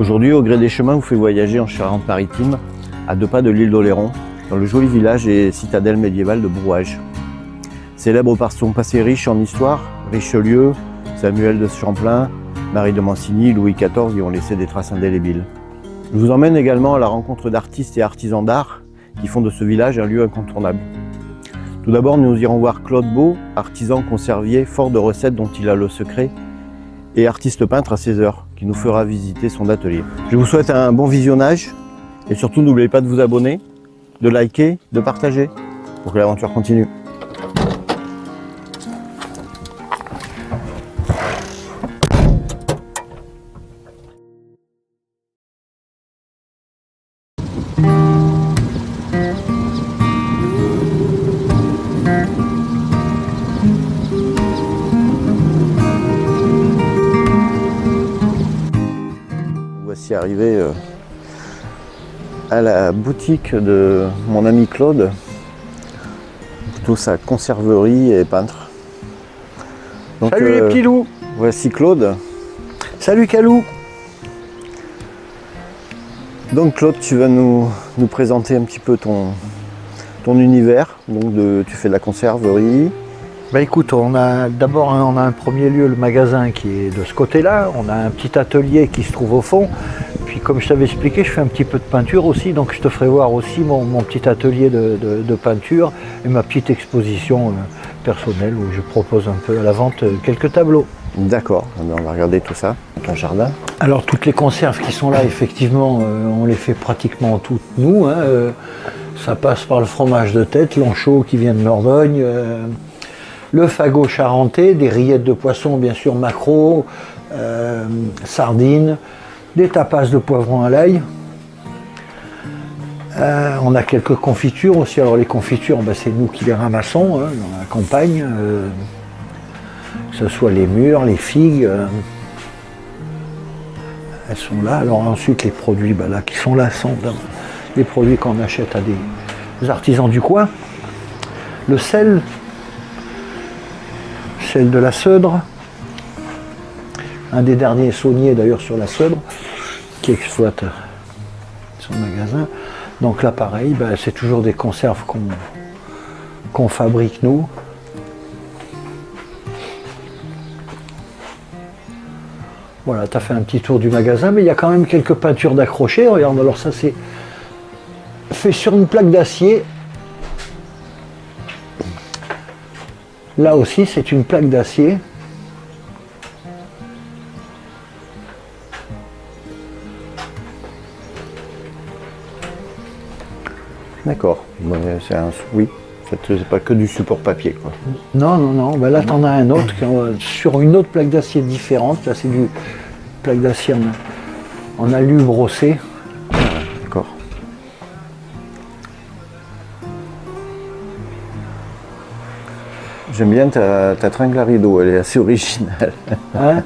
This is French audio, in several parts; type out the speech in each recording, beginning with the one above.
Aujourd'hui, Au gré des chemins vous fait voyager en Charente-Maritime, à 2 pas de l'île d'Oléron, dans le joli village et citadelle médiévale de Brouage. Célèbre par son passé riche en histoire, Richelieu, Samuel de Champlain, Marie de Mancini, Louis XIV y ont laissé des traces indélébiles. Je vous emmène également à la rencontre d'artistes et artisans d'art qui font de ce village un lieu incontournable. Tout d'abord, nous irons voir Claude Beau, artisan conservier fort de recettes dont il a le secret, et artiste peintre à 16 heures, qui nous fera visiter son atelier. Je vous souhaite un bon visionnage, et surtout n'oubliez pas de vous abonner, de liker, de partager, pour que l'aventure continue. Voici arrivé à la boutique de mon ami Claude, plutôt sa conserverie et peintre. Donc, salut les petits loups. Voici Claude. Salut Calou. Donc Claude, tu vas nous présenter un petit peu ton univers. Donc tu fais de la conserverie. Bah écoute, on a un premier lieu, le magasin qui est de ce côté-là. On a un petit atelier qui se trouve au fond. Puis comme je t'avais expliqué, je fais un petit peu de peinture aussi. Donc je te ferai voir aussi mon petit atelier de peinture et ma petite exposition personnelle où je propose un peu à la vente quelques tableaux. D'accord, on va regarder tout ça, ton jardin. Alors toutes les conserves qui sont là, effectivement, on les fait pratiquement toutes nous. Ça passe par le fromage de tête, l'anchois qui vient de Dordogne, le fagot charentais, des rillettes de poisson, bien sûr, maquereau, sardines, des tapas de poivron à l'ail. On a quelques confitures aussi. Alors les confitures, c'est nous qui les ramassons dans la campagne. Que ce soit les mûres, les figues, elles sont là. Alors ensuite les produits là, qui sont là sont les produits qu'on achète à des artisans du coin. Le sel de la Seudre, un des derniers sauniers d'ailleurs sur la Seudre qui exploite son magasin. Donc là pareil, c'est toujours des conserves qu'on fabrique nous. Voilà, tu as fait un petit tour du magasin, mais il y a quand même quelques peintures d'accrocher. Regarde, alors ça c'est fait sur une plaque d'acier. Là aussi, c'est une plaque d'acier. D'accord, oui, en fait, c'est pas que du support papier, quoi. Non, là tu en as un autre sur une autre plaque d'acier différente. Là c'est du plaque d'acier en alu brossé. D'accord. J'aime bien ta tringle à rideau, elle est assez originale. Hein?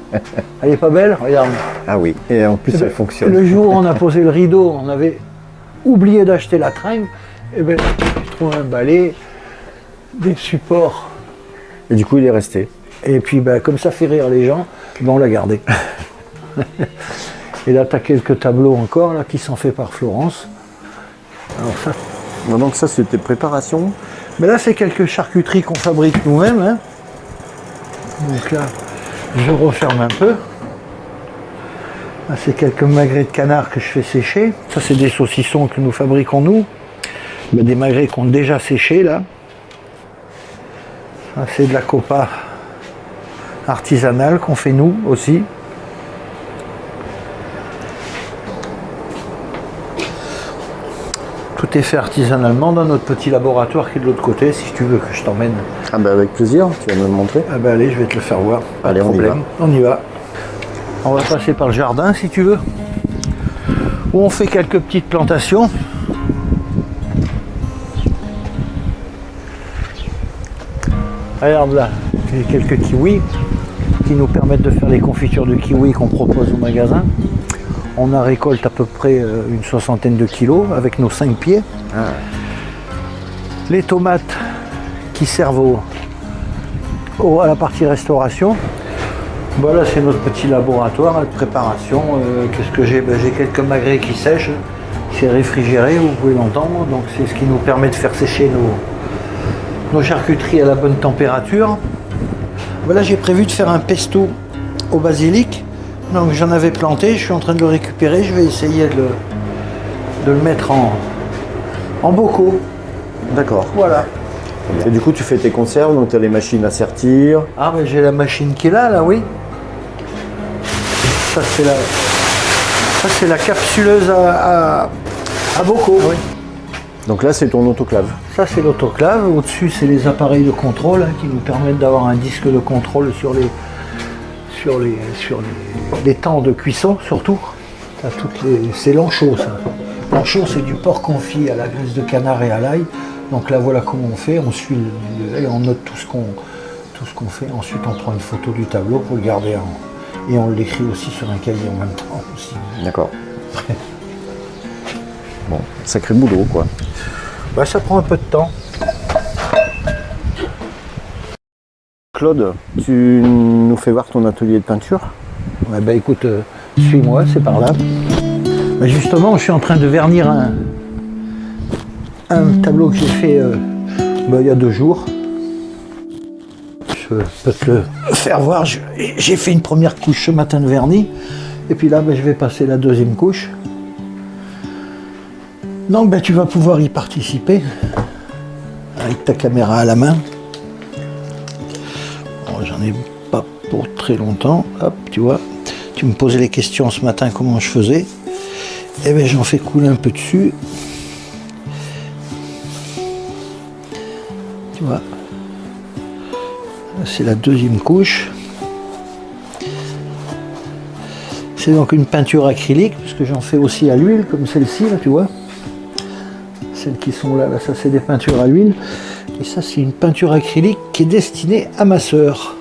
Elle est pas belle? Regarde. Ah oui, et en plus elle fonctionne. Le jour où on a posé le rideau, on avait oublié d'acheter la tringle. Et je trouve un balai, des supports. Et du coup il est resté. Et puis comme ça fait rire les gens, on l'a gardé. Et là tu as quelques tableaux encore là, qui sont faits par Florence. Alors ça. Donc ça c'était préparation. Mais là c'est quelques charcuteries qu'on fabrique nous-mêmes. Hein. Donc là je referme un peu. Là c'est quelques magrets de canard que je fais sécher. Ça c'est des saucissons que nous fabriquons nous. Des magrets qu'on a déjà séchés là. Ça c'est de la copa artisanale qu'on fait nous aussi. Tout est fait artisanalement dans notre petit laboratoire qui est de l'autre côté, si tu veux que je t'emmène. Ah avec plaisir, tu vas me le montrer. Ah allez, je vais te le faire voir. Allez, on y va. On y va. On va passer par le jardin si tu veux. Où on fait quelques petites plantations. Regarde là, quelques kiwis qui nous permettent de faire les confitures de kiwis qu'on propose au magasin. On en récolte à peu près une 60aine de kilos avec nos 5 pieds. Ah. Les tomates qui servent à la partie restauration. Voilà, c'est notre petit laboratoire de préparation. Qu'est-ce que j'ai? J'ai quelques magrets qui sèchent. C'est réfrigéré, vous pouvez l'entendre. Donc c'est ce qui nous permet de faire sécher nos charcuteries à la bonne température. Voilà, j'ai prévu de faire un pesto au basilic. Donc j'en avais planté, je suis en train de le récupérer. Je vais essayer de le mettre en bocaux. D'accord. Voilà. Et du coup, tu fais tes conserves, donc tu as les machines à sertir. Ah, mais j'ai la machine qui est là, oui. Ça, c'est la capsuleuse à bocaux. Ah, oui. Donc là, c'est ton autoclave. Ça, c'est l'autoclave. Au-dessus, c'est les appareils de contrôle qui nous permettent d'avoir un disque de contrôle sur les temps de cuisson, surtout. C'est l'ancho, ça. L'ancho, c'est du porc confit à la graisse de canard et à l'ail. Donc là, voilà comment on fait. On suit et on note tout ce qu'on fait. Ensuite, on prend une photo du tableau pour le garder et on l'écrit aussi sur un cahier en même temps aussi. D'accord. Bon, sacré boulot, quoi. Bah, ça prend un peu de temps. Claude, tu nous fais voir ton atelier de peinture? Ouais, bah écoute, suis-moi, c'est par là. Bah, justement, je suis en train de vernir un tableau que j'ai fait il y a 2 jours. Je peux te le faire voir. J'ai fait une première couche ce matin de vernis. Et puis là, je vais passer la 2e couche. Donc tu vas pouvoir y participer avec ta caméra à la main. Bon, j'en ai pas pour très longtemps. Hop, tu vois. Tu me posais les questions ce matin comment je faisais. Et bien j'en fais couler un peu dessus. Tu vois. C'est la 2e couche. C'est donc une peinture acrylique, puisque j'en fais aussi à l'huile, comme celle-ci, là, tu vois. Celles qui sont là, ça c'est des peintures à l'huile. Et ça c'est une peinture acrylique qui est destinée à ma sœur.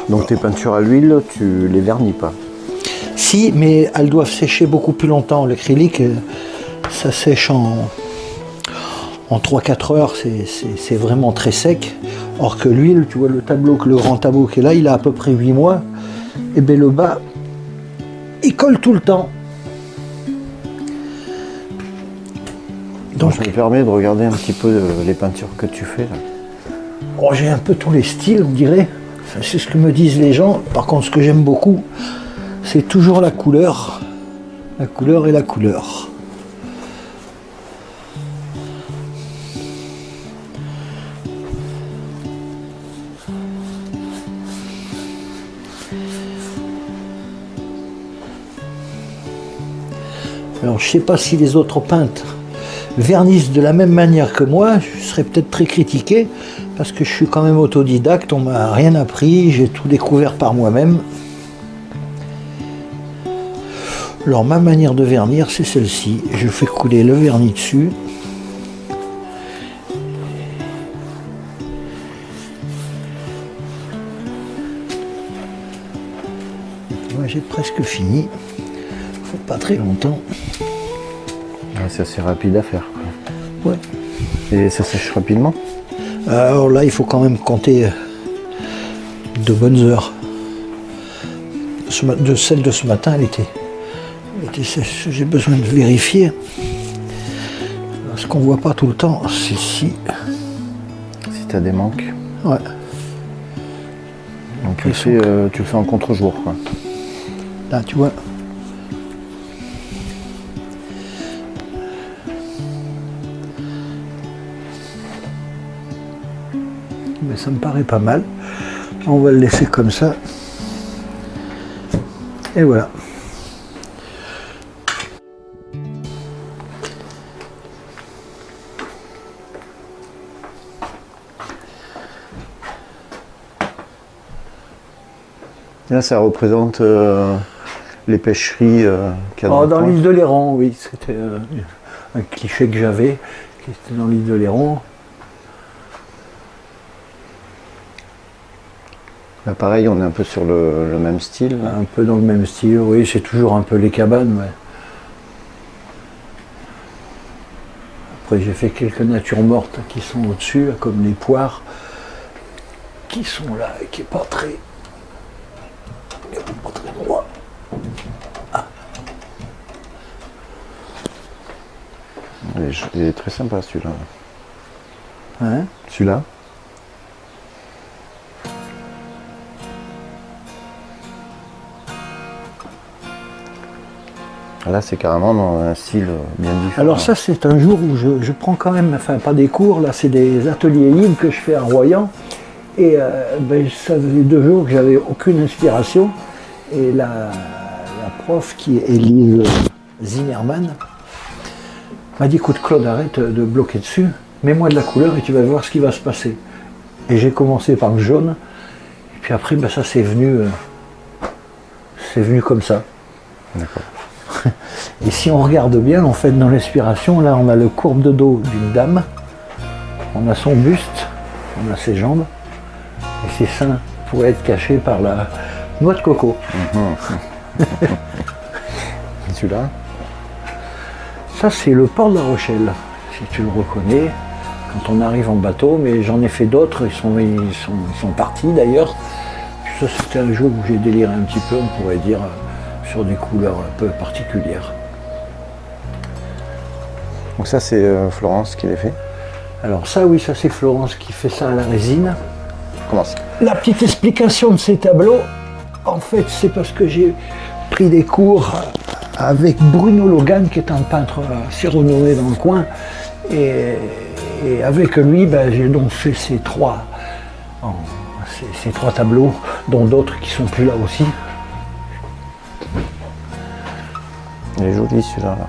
Donc tes peintures à l'huile, tu les vernis pas? Si, mais elles doivent sécher beaucoup plus longtemps. L'acrylique, ça sèche en 3-4 heures, c'est vraiment très sec. Or que l'huile, tu vois le grand tableau qui est là, il a à peu près 8 mois. Et bien le bas, il colle tout le temps. Donc ça me permet de regarder un petit peu les peintures que tu fais là. Oh, j'ai un peu tous les styles, on dirait. Enfin, c'est ce que me disent les gens. Par contre, ce que j'aime beaucoup, c'est toujours la couleur. La couleur et la couleur. Alors, je ne sais pas si les autres peintres vernissent de la même manière que moi. Je serais peut-être très critiqué parce que je suis quand même autodidacte, on m'a rien appris, j'ai tout découvert par moi-même. Alors ma manière de vernir, c'est celle-ci. Je fais couler le vernis dessus. Moi j'ai presque fini. Faut pas très longtemps. Ouais, c'est assez rapide à faire, quoi. Ouais. Et ça sèche rapidement? Alors là, il faut quand même compter de bonnes heures. Celle de ce matin, elle était sèche. J'ai besoin de vérifier. Ce qu'on voit pas tout le temps, c'est si. Si tu as des manques. Ouais. Donc tu le fais en contre-jour, quoi. Là, tu vois. Mais ça me paraît pas mal. On va le laisser comme ça. Et voilà. Là, ça représente les pêcheries qu'il y a dans l'île de Léron, oui. C'était un cliché que j'avais, qui était dans l'île de Léron. Là, pareil, on est un peu sur le même style. Là. Un peu dans le même style, oui. C'est toujours un peu les cabanes. Ouais. Après, j'ai fait quelques natures mortes qui sont au-dessus, comme les poires. qui sont là et qui n'est pas très droit. Il est très sympa celui-là. Hein? Celui-là. Là, c'est carrément dans un style bien différent. Alors ça, c'est un jour où je prends quand même, enfin pas des cours, là c'est des ateliers libres que je fais à Royan. Et ça faisait 2 jours que j'avais aucune inspiration. Et la prof, qui est Élise Zimmermann, m'a dit, écoute Claude, arrête de bloquer dessus, mets-moi de la couleur et tu vas voir ce qui va se passer. Et j'ai commencé par le jaune, et puis après ça c'est venu comme ça. D'accord. Et si on regarde bien, en fait, dans l'inspiration, là on a le courbe de dos d'une dame, on a son buste, on a ses jambes, et ses seins pourraient être cachés par la noix de coco. Celui-là. Ça, c'est le port de La Rochelle, si tu le reconnais, quand on arrive en bateau, mais j'en ai fait d'autres, ils sont partis d'ailleurs. Ça, c'était un jour où j'ai déliré un petit peu, on pourrait dire, sur des couleurs un peu particulières. Donc ça, c'est Florence qui l'a fait. Alors ça, oui, ça c'est Florence qui fait ça à la résine. Comment ça? La petite explication de ces tableaux, en fait, c'est parce que j'ai pris des cours avec Bruno Logan, qui est un peintre assez renommé dans le coin. Et avec lui, j'ai donc fait ces trois tableaux, dont d'autres qui sont plus là aussi. Il est joli celui-là. Là.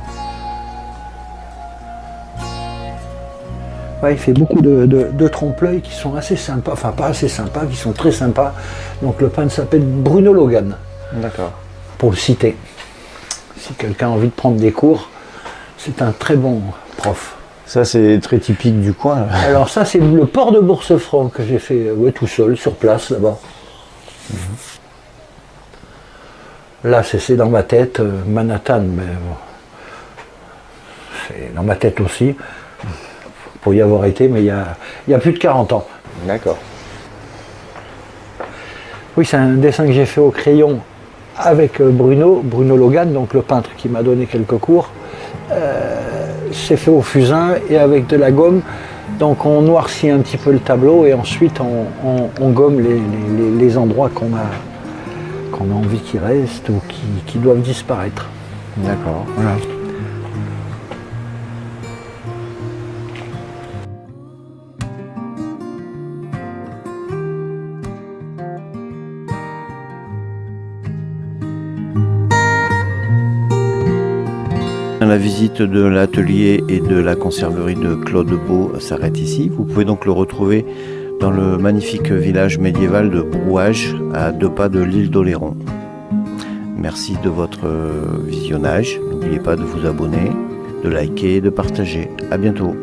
Ouais, il fait beaucoup de trompe-l'œil qui sont assez sympas, enfin pas assez sympas, qui sont très sympas. Donc le peintre s'appelle Bruno Logan. D'accord. Pour le citer. Si quelqu'un a envie de prendre des cours, c'est un très bon prof. Ça, c'est très typique du coin. Là. Alors ça, c'est le port de Bourse-Franc que j'ai fait tout seul, sur place, là-bas. Là, c'est dans ma tête, Manhattan, mais c'est dans ma tête aussi. Pour y avoir été, mais il y a plus de 40 ans. D'accord. Oui, c'est un dessin que j'ai fait au crayon avec Bruno Logan, donc le peintre qui m'a donné quelques cours. C'est fait au fusain et avec de la gomme. Donc on noircit un petit peu le tableau et ensuite on gomme les endroits qu'on a envie qu'ils restent ou qui doivent disparaître. D'accord. Voilà. La visite de l'atelier et de la conserverie de Claude Beau s'arrête ici. Vous pouvez donc le retrouver dans le magnifique village médiéval de Brouage, à 2 pas de l'île d'Oléron. Merci de votre visionnage. N'oubliez pas de vous abonner, de liker et de partager. À bientôt.